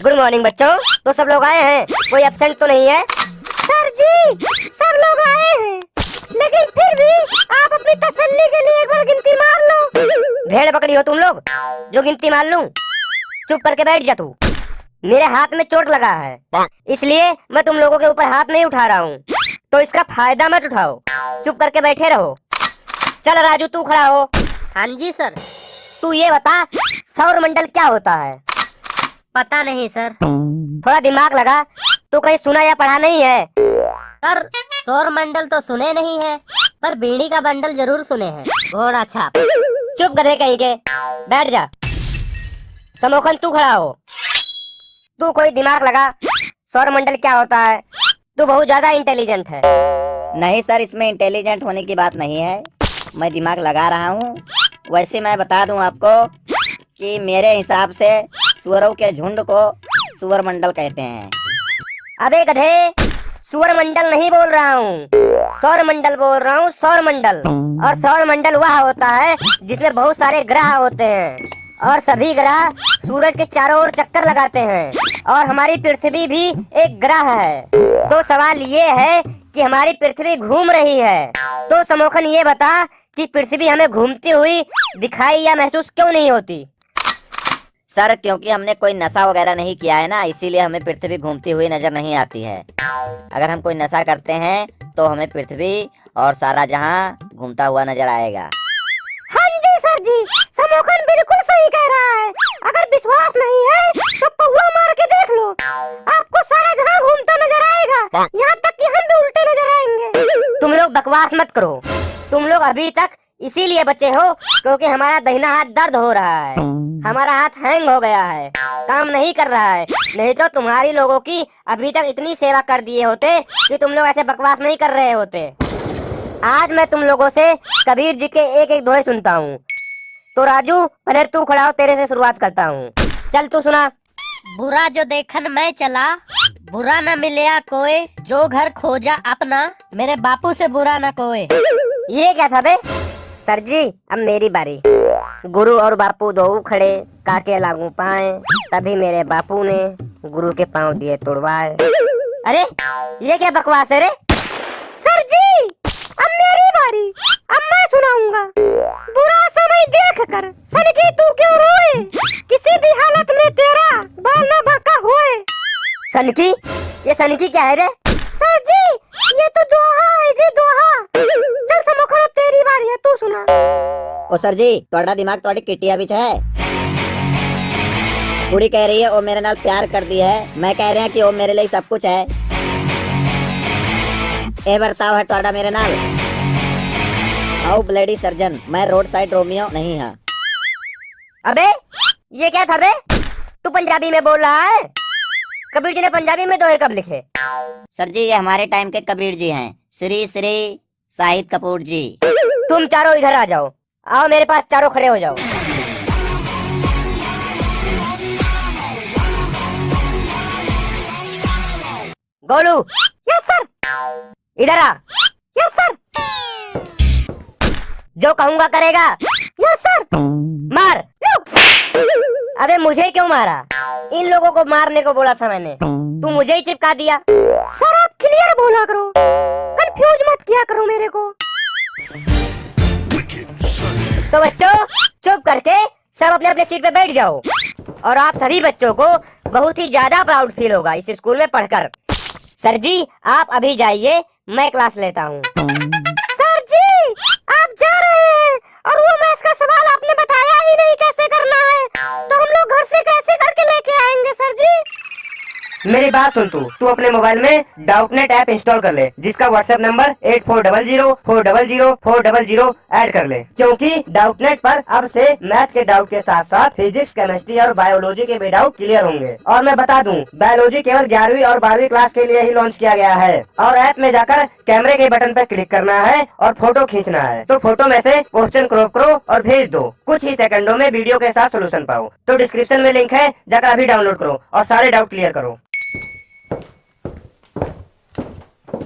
Good morning बच्चों। तो सब लोग आए हैं, कोई एब्सेंट तो नहीं है? सर जी सब लोग आए हैं, लेकिन फिर भी आप अपनी तसल्ली के लिए एक बार गिनती मार लो। भेड़ पकड़ी हो तुम लोग जो गिनती मार लूं? चुप करके बैठ जा तू। मेरे हाथ में चोट लगा है, इसलिए मैं तुम लोगों के ऊपर हाथ नहीं उठा रहा हूँ, तो इसका फायदा मत उठाओ। चुप करके बैठे रहो। चल राजू तू खड़ा हो। हाँ जी सर। तू ये बता, सौर मंडल क्या होता है? पता नहीं सर। थोड़ा दिमाग लगा, तू कहीं सुना या पढ़ा नहीं है? सर सौर मंडल तो सुने नहीं है, पर बीड़ी का बंडल जरूर सुने हैं, घोड़ा छाप। चुप गधे कहीं के, बैठ जा। समोखन तू खड़ा हो। तू कोई दिमाग लगा, सौर मंडल क्या होता है? तू बहुत ज्यादा इंटेलिजेंट है। नहीं सर, इसमें इंटेलिजेंट होने की बात नहीं है, मैं दिमाग लगा रहा हूँ। वैसे मैं बता दूं आपको कि मेरे हिसाब से सुअरों के झुंड को सुअर मंडल कहते हैं। अबे गधे, सूर्य मंडल नहीं बोल रहा हूँ, सौर मंडल बोल रहा हूँ, सौर मंडल। और सौर मंडल वह होता है जिसमें बहुत सारे ग्रह होते हैं, और सभी ग्रह सूरज के चारों ओर चक्कर लगाते हैं, और हमारी पृथ्वी भी एक ग्रह है। तो सवाल ये है कि हमारी पृथ्वी घूम रही है, तो समोखन ये बता कि पृथ्वी हमें घूमती हुई दिखाई या महसूस क्यों नहीं होती? सर क्योंकि हमने कोई नशा वगैरह नहीं किया है ना, इसीलिए हमें पृथ्वी घूमती हुई नजर नहीं आती है। अगर हम कोई नशा करते हैं तो हमें पृथ्वी और सारा जहां घूमता हुआ नजर आएगा। हाँ जी सर जी, समोखन बिल्कुल सही कह रहा है। अगर विश्वास नहीं है तो पौवा मार के देख लो, आपको सारा जहां घूमता नजर आएगा, यहाँ तक कि हम भी उल्टे नजर आएंगे। तुम लोग बकवास मत करो। तुम लोग अभी तक इसीलिए बचे हो क्योंकि हमारा दाहिना हाथ दर्द हो रहा है, हमारा हाथ हैंग हो गया है, काम नहीं कर रहा है। नहीं तो तुम्हारी लोगों की अभी तक इतनी सेवा कर दिए होते कि तुम लोग ऐसे बकवास नहीं कर रहे होते। आज मैं तुम लोगों से कबीर जी के एक एक दोहे सुनता हूँ। तो राजू पहले तू खड़ा हो, तेरे से शुरुआत करता हूँ। चल तू सुना। बुरा जो देखन मैं चला, बुरा न मिलया कोई, जो घर खोजा अपना, मेरे बापू से बुरा न कोई। ये क्या था बे? सर जी अब मेरी बारी। गुरु और बापू दो खड़े, काके लागू पाए, तभी मेरे बापू ने गुरु के पांव दिए तुड़वाए। अरे ये क्या बकवास है रे? सर जी अब मेरी बारी, अब मैं सुनाऊंगा। बुरा समय देख कर सनकी तू क्यों रोए, किसी भी हालत में तेरा बाल न बांका होए। सनकी? ये सनकी क्या है रे? सर जी ये तो दोहा है जी, दोहा। चल समोखन अब तेरी बारी है, तू सुना। ओ सर जी, तोड़ा दिमाग तोड़ी किटिया बिच है। कुड़ी कह रही है वो मेरे नाल प्यार कर दी है, मैं कह रहा है कि वो मेरे लिए सब कुछ है। ए बर्ताव है तोड़ा मेरे नाल। आओ ब्लेडी सर्जन, मैं रोड साइड रोमियो नहीं है। अबे ये क्या था बे? तू पंजाबी में बोल रहा है? कबीर जी ने पंजाबी में दोहे कब लिखे? सर जी ये हमारे टाइम के कबीर जी हैं, श्री श्री शाहिद कपूर जी। तुम चारों इधर आ जाओ, आओ मेरे पास, चारों खड़े हो जाओ। गोलू। Yes sir. इधर आ। Yes sir. जो कहूंगा करेगा? Yes sir. मार। अबे मुझे क्यों मारा? इन लोगों को मारने को बोला था मैंने, तू मुझे ही चिपका दिया। सर आप क्लियर बोला करो, कंफ्यूज मत किया करो मेरे को। तो बच्चों चुप करके सब अपने अपने सीट पे बैठ जाओ। और आप सभी बच्चों को बहुत ही ज्यादा प्राउड फील होगा इस स्कूल में पढ़कर। सर जी आप अभी जाइए, मैं क्लास लेता हूँ। सर जी आप जा रहे हैं और वो मैथ्स का सवाल आपने बताया ही नहीं कैसे करना है, तो हम लोग घर से कैसे करके लेके आएंगे सर जी? मेरी बात सुन, तू अपने मोबाइल में डाउटनेट ऐप इंस्टॉल कर ले, जिसका व्हाट्सएप नंबर 8400400400 ऐड कर ले, क्योंकि डाउटनेट पर अब से मैथ के डाउट के साथ साथ फिजिक्स, केमिस्ट्री और बायोलॉजी के भी डाउट क्लियर होंगे। और मैं बता दूं, बायोलॉजी केवल 11वीं और 12वीं क्लास के लिए ही लॉन्च किया गया है। और ऐप में जाकर कैमरे के बटन पर क्लिक करना है और फोटो खींचना है, तो फोटो में से क्वेश्चन क्रॉप करो और भेज दो। कुछ ही सेकंडों में वीडियो के साथ सोल्यूशन पाओ। तो डिस्क्रिप्शन में लिंक है, जाकर अभी डाउनलोड करो और सारे डाउट क्लियर करो।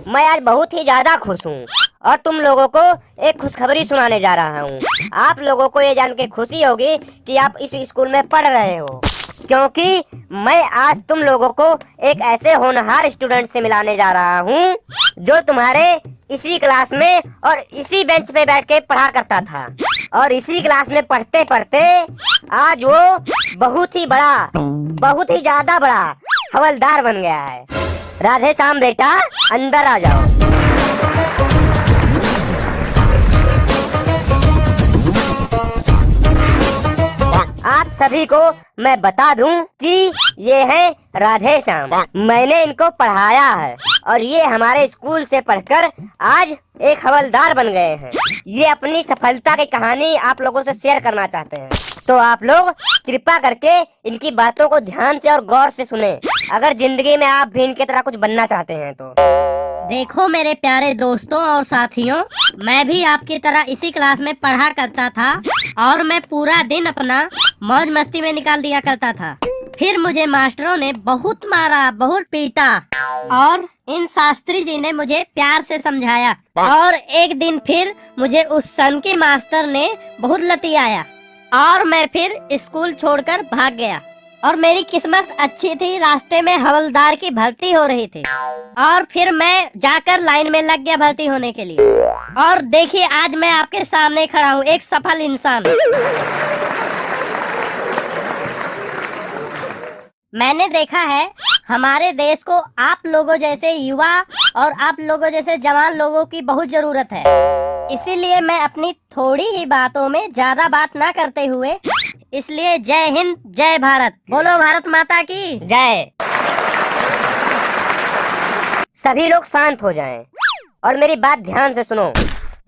मैं आज बहुत ही ज्यादा खुश हूँ और तुम लोगों को एक खुशखबरी सुनाने जा रहा हूँ। आप लोगों को ये जान के खुशी होगी कि आप इस स्कूल में पढ़ रहे हो। क्योंकि मैं आज तुम लोगों को एक ऐसे होनहार स्टूडेंट से मिलाने जा रहा हूँ जो तुम्हारे इसी क्लास में और इसी बेंच पे बैठ के पढ़ा करता था, और इसी क्लास में पढ़ते पढ़ते आज वो बहुत ही ज्यादा बड़ा हवलदार बन गया है। राधे श्याम बेटा, अंदर आ जाओ। आप सभी को मैं बता दूं कि ये है राधे श्याम। मैंने इनको पढ़ाया है और ये हमारे स्कूल से पढ़कर आज एक हवलदार बन गए हैं। ये अपनी सफलता की कहानी आप लोगों से शेयर करना चाहते हैं, तो आप लोग कृपा करके इनकी बातों को ध्यान से और गौर से सुने, अगर जिंदगी में आप भी इनकी तरह कुछ बनना चाहते हैं तो। देखो मेरे प्यारे दोस्तों और साथियों, मैं भी आपकी तरह इसी क्लास में पढ़ा करता था और मैं पूरा दिन अपना मौज मस्ती में निकाल दिया करता था। फिर मुझे मास्टरों ने बहुत मारा, बहुत पीटा और इन शास्त्री जी ने मुझे प्यार से समझाया, और एक दिन फिर मुझे उस सन के मास्टर ने बहुत लतियाया और मैं फिर स्कूल छोड़कर भाग गया। और मेरी किस्मत अच्छी थी, रास्ते में हवलदार की भर्ती हो रही थी और फिर मैं जाकर लाइन में लग गया भर्ती होने के लिए। और देखिए आज मैं आपके सामने खड़ा हूँ, एक सफल इंसान। मैंने देखा है हमारे देश को आप लोगों जैसे युवा और आप लोगों जैसे जवान लोगों की बहुत जरूरत है। इसीलिए मैं अपनी थोड़ी ही बातों में ज्यादा बात ना करते हुए, इसलिए जय हिंद, जय भारत, बोलो भारत माता की जय। सभी लोग शांत हो जाएं और मेरी बात ध्यान से सुनो।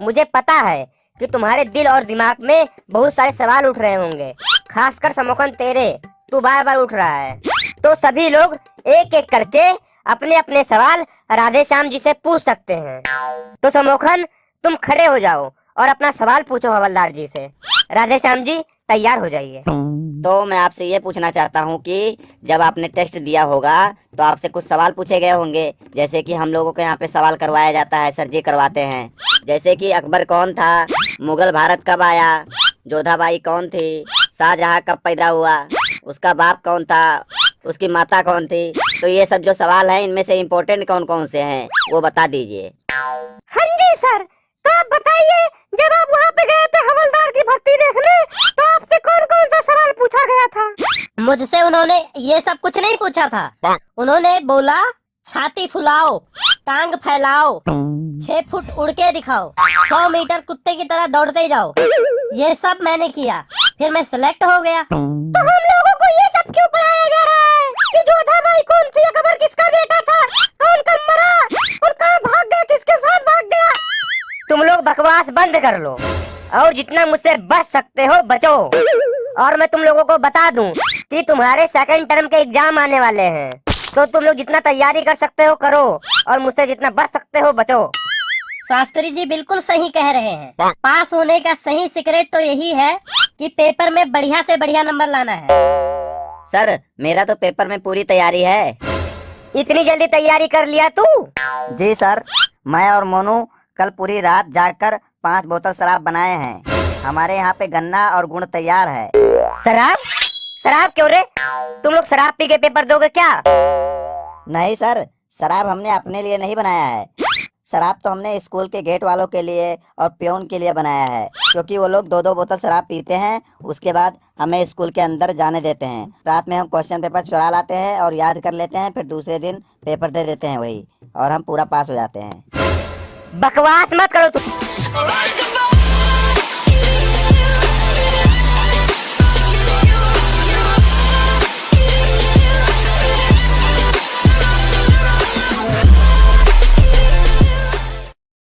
मुझे पता है कि तुम्हारे दिल और दिमाग में बहुत सारे सवाल उठ रहे होंगे, खासकर समोखन तेरे, तू बार बार उठ रहा है। तो सभी लोग एक एक करके अपने अपने सवाल राधे श्याम जी से पूछ सकते हैं। तो समोखन, तुम खड़े हो जाओ और अपना सवाल पूछो हवलदार जी से। राधे श्याम जी तैयार हो जाइए। तो मैं आपसे ये पूछना चाहता हूँ कि जब आपने टेस्ट दिया होगा तो आपसे कुछ सवाल पूछे गए होंगे, जैसे कि हम लोगों के यहाँ पे सवाल करवाया जाता है, सर जी करवाते हैं। जैसे कि अकबर कौन था, मुगल भारत कब आया, जोधाबाई कौन थी, शाहजहां कब पैदा हुआ, उसका बाप कौन था, उसकी माता कौन थी। तो ये सब जो सवाल हैं, इनमें से इम्पोर्टेंट कौन कौन से हैं वो बता दीजिए। हाँ जी सर, तो आप बताइए, जब आप वहाँ पे गए थे हवलदार की भर्ती देखने, तो आपसे कौन कौन सा सवाल पूछा गया था? मुझसे उन्होंने ये सब कुछ नहीं पूछा था। उन्होंने बोला छाती फुलाओ, टांग फैलाओ, 6 फुट उड़ के दिखाओ, 100 मीटर कुत्ते की तरह दौड़ते जाओ। ये सब मैंने किया, फिर मैं सिलेक्ट हो गया। तो हम लोगों को ये सब क्यों पढ़ाया जा रहा है कि जोधाबाई कौन थी, अकबर किसका बेटा था, कौन कब मरा और कहाँ भाग गया, किसके साथ भाग गया? तुम लोग बकवास बंद कर लो और जितना मुझसे बच सकते हो बचो। और मैं तुम लोगों को बता दूं कि तुम्हारे सेकंड टर्म के एग्जाम आने वाले हैं, तो तुम लोग जितना तैयारी कर सकते हो करो और मुझसे जितना बच सकते हो बचो। शास्त्री जी बिल्कुल सही कह रहे हैं। पास होने का सही सीक्रेट तो यही है कि पेपर में बढ़िया से बढ़िया नंबर लाना है। सर मेरा तो पेपर में पूरी तैयारी है। इतनी जल्दी तैयारी कर लिया तू? जी सर, मैं और मोनू कल पूरी रात जागकर 5 बोतल शराब बनाए हैं। हमारे यहाँ पे गन्ना और गुड़ तैयार है। शराब? शराब क्यों रे? तुम लोग शराब पी के पेपर दोगे क्या? नहीं सर, शराब हमने अपने लिए नहीं बनाया है। शराब तो हमने स्कूल के गेट वालों के लिए और प्यून के लिए बनाया है, क्योंकि वो लोग 2-2 बोतल शराब पीते हैं, उसके बाद हमें स्कूल के अंदर जाने देते हैं। रात में हम क्वेश्चन पेपर चुरा लाते हैं और याद कर लेते हैं, फिर दूसरे दिन पेपर दे देते हैं वही, और हम पूरा पास हो जाते हैं। बकवास मत करो तुम।